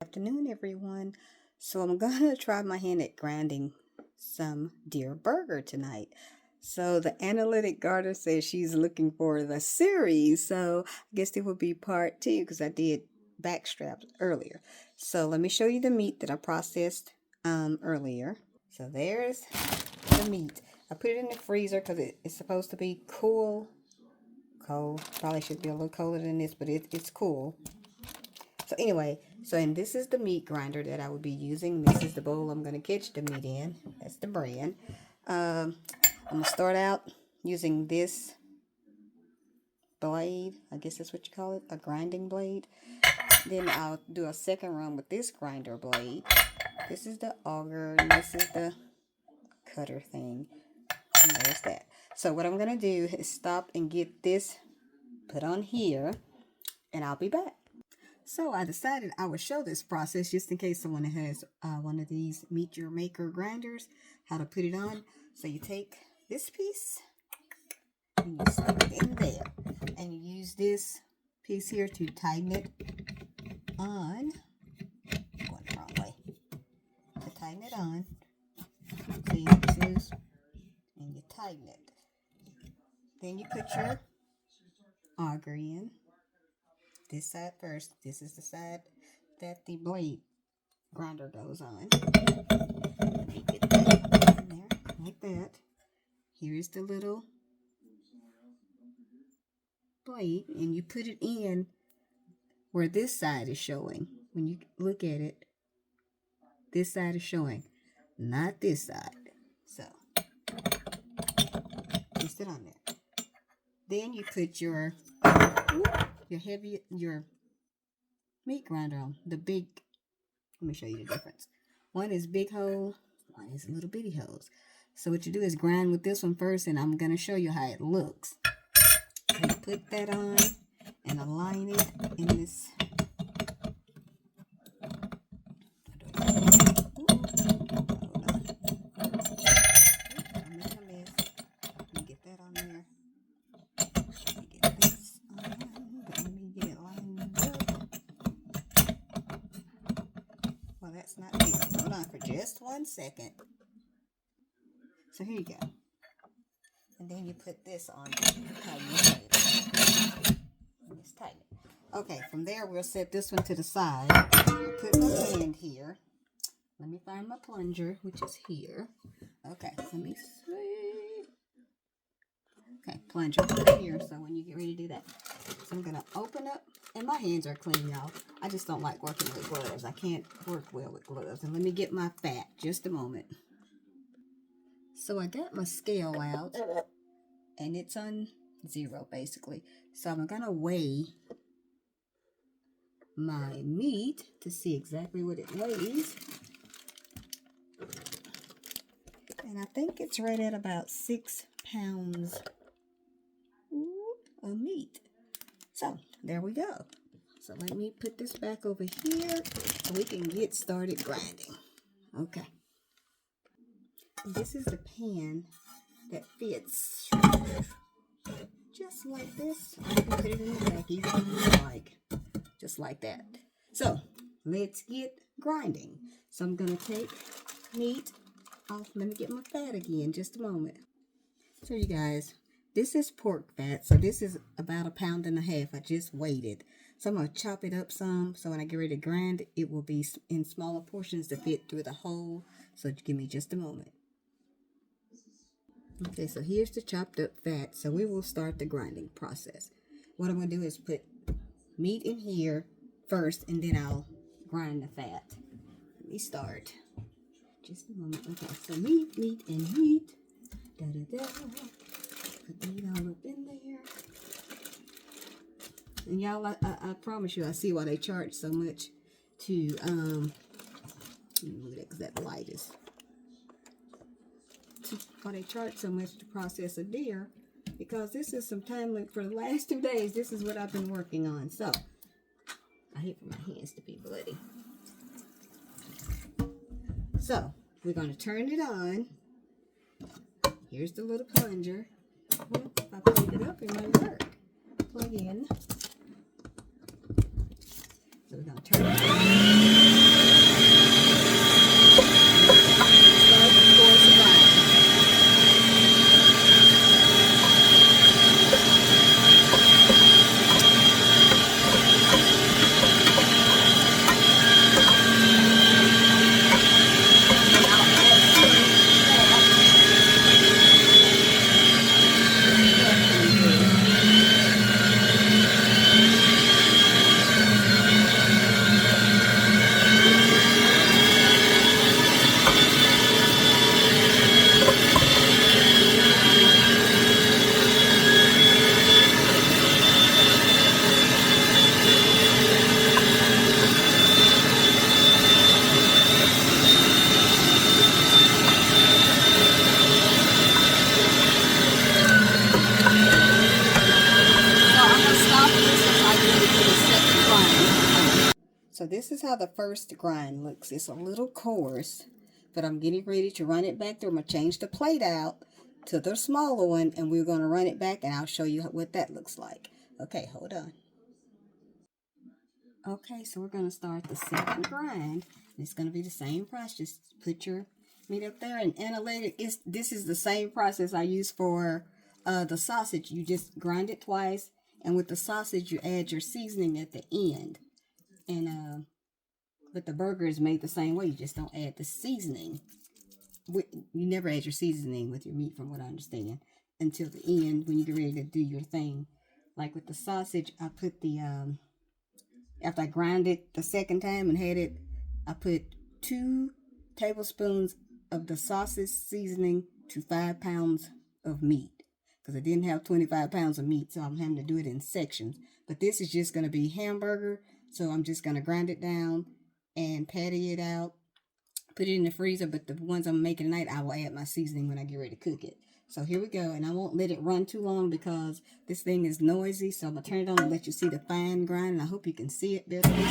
Afternoon, everyone. So I'm gonna try my hand at grinding some deer burger tonight. So the analytic garter says she's looking for the series. So I guess it would be part two because I did back straps earlier. So let me show you the meat that I processed earlier. So there's the meat. I put it in the freezer because it's supposed to be cool. Cold. Probably should be a little colder than this, but it's cool. So anyway, and this is the meat grinder that I would be using. This is the bowl I'm going to catch the meat in. That's the brand. I'm going to start out using this blade. I guess that's what you call it, a grinding blade. Then I'll do a second run with this grinder blade. This is the auger, and this is the cutter thing. And there's that. So what I'm going to do is stop and get this put on here, and I'll be back. So I decided I would show this process just in case someone has one of these Meet Your Maker grinders, how to put it on. So you take this piece and you stick it in there, and you use this piece here to tighten it on. Going the wrong way. To tighten it on. See, this is, and you tighten it. Then you put your auger in. This side first. This is the side that the blade grinder goes on. Let me get that in there like that. Here is the little blade, and you put it in where this side is showing. When you look at it, this side is showing, not this side. So just it on there. Then you put your meat grinder on the big. Let me show you the difference. One is big hole, one is little bitty holes. So what you do is grind with this one first, and I'm going to show you how it looks. So you put that on and align it in this. Get that on there. Get this on. Let me get it lined up. Well, that's not it. Hold on for just 1 second. So here you go. And then you put this on. Just tighten it. Okay, from there we'll set this one to the side. I'll put my hand here. Let me find my plunger, which is here. Okay, let me see. Okay, plunger right here, so when you get ready to do that. So I'm going to open up, and my hands are clean, y'all. I just don't like working with gloves. I can't work well with gloves. And let me get my fat, just a moment. So I got my scale out, and it's on 0, basically. So I'm going to weigh my meat to see exactly what it weighs. And I think it's right at about 6 pounds of meat. So there we go. So let me put this back over here so we can get started grinding. Okay. This is the pan that fits just like this. I can put it in the back even like just like that. So let's get grinding. So I'm gonna take meat off. Let me get my fat again, just a moment. So you guys, this is pork fat. So this is about 1.5 pounds. I just weighed it. So I'm going to chop it up some. So when I get ready to grind, it will be in smaller portions to fit through the hole. So give me just a moment. Okay, so here's the chopped up fat. So we will start the grinding process. What I'm going to do is put meat in here first, and then I'll grind the fat. Let me start. Just a moment. Okay, so meat, and meat. Da-da-da. Put the meat all up in there. And y'all, I promise you, I see why they charge so much to, move that because that light is, why they charge so much to process a deer, because this is some time, like for the last 2 days, this is what I've been working on. So, I hate for my hands to be bloody. So, we're going to turn it on. Here's the little plunger. Well, if I plug it up, it might work. Plug in. So we're going to turn it on. this is how the first grind looks. It's a little coarse, but I'm getting ready to run it back through. I'm going to change the plate out to the smaller one, and we're going to run it back, and I'll show you what that looks like. Okay, hold on. Okay, so we're going to start the second grind. It's going to be the same process. Just put your meat up there and inhalate it. This is the same process I use for the sausage. You just grind it twice, and with the sausage, you add your seasoning at the end. And but the burger is made the same way. You just don't add the seasoning. You never add your seasoning with your meat, from what I understand, until the end when you get ready to do your thing. Like with the sausage, I put the after I grind it the second time and had it, I put 2 tablespoons of the sausage seasoning to 5 pounds of meat, because I didn't have 25 pounds of meat, so I'm having to do it in sections. But this is just going to be hamburger, so I'm just going to grind it down and patty it out, put it in the freezer. But the ones I'm making tonight, I will add my seasoning when I get ready to cook it. So here we go, and I won't let it run too long because this thing is noisy. So I'm going to turn it on and let you see the fine grind, and I hope you can see it better this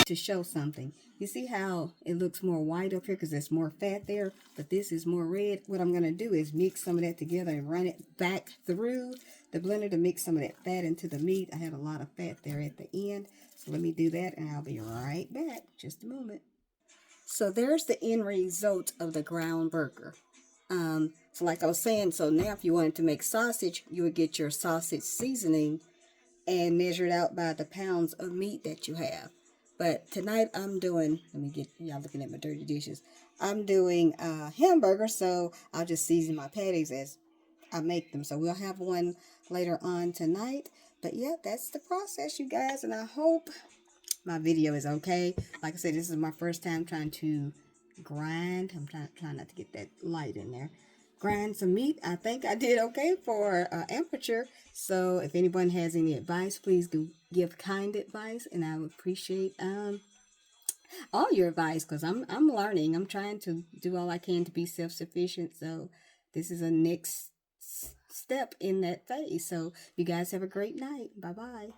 to show something. You see how it looks more white up here because there's more fat there, but this is more red. What I'm going to do is mix some of that together and run it back through the blender to mix some of that fat into the meat. I had a lot of fat there at the end, so let me do that and I'll be right back. Just a moment. So there's the end result of the ground burger. So like I was saying, so now if you wanted to make sausage, you would get your sausage seasoning and measure it out by the pounds of meat that you have. But tonight I'm doing, let me get y'all looking at my dirty dishes. I'm doing hamburger, so I'll just season my patties as I make them. So we'll have one later on tonight. But yeah, that's the process, you guys, and I hope my video is okay. Like I said, this is my first time trying to grind. I'm trying not to get that light in there. Grind some meat. I think I did okay for aperture. So if anyone has any advice, please do give kind advice, and I would appreciate all your advice, because I'm learning. I'm trying to do all I can to be self-sufficient. So this is a next step in that phase. So you guys have a great night. Bye bye.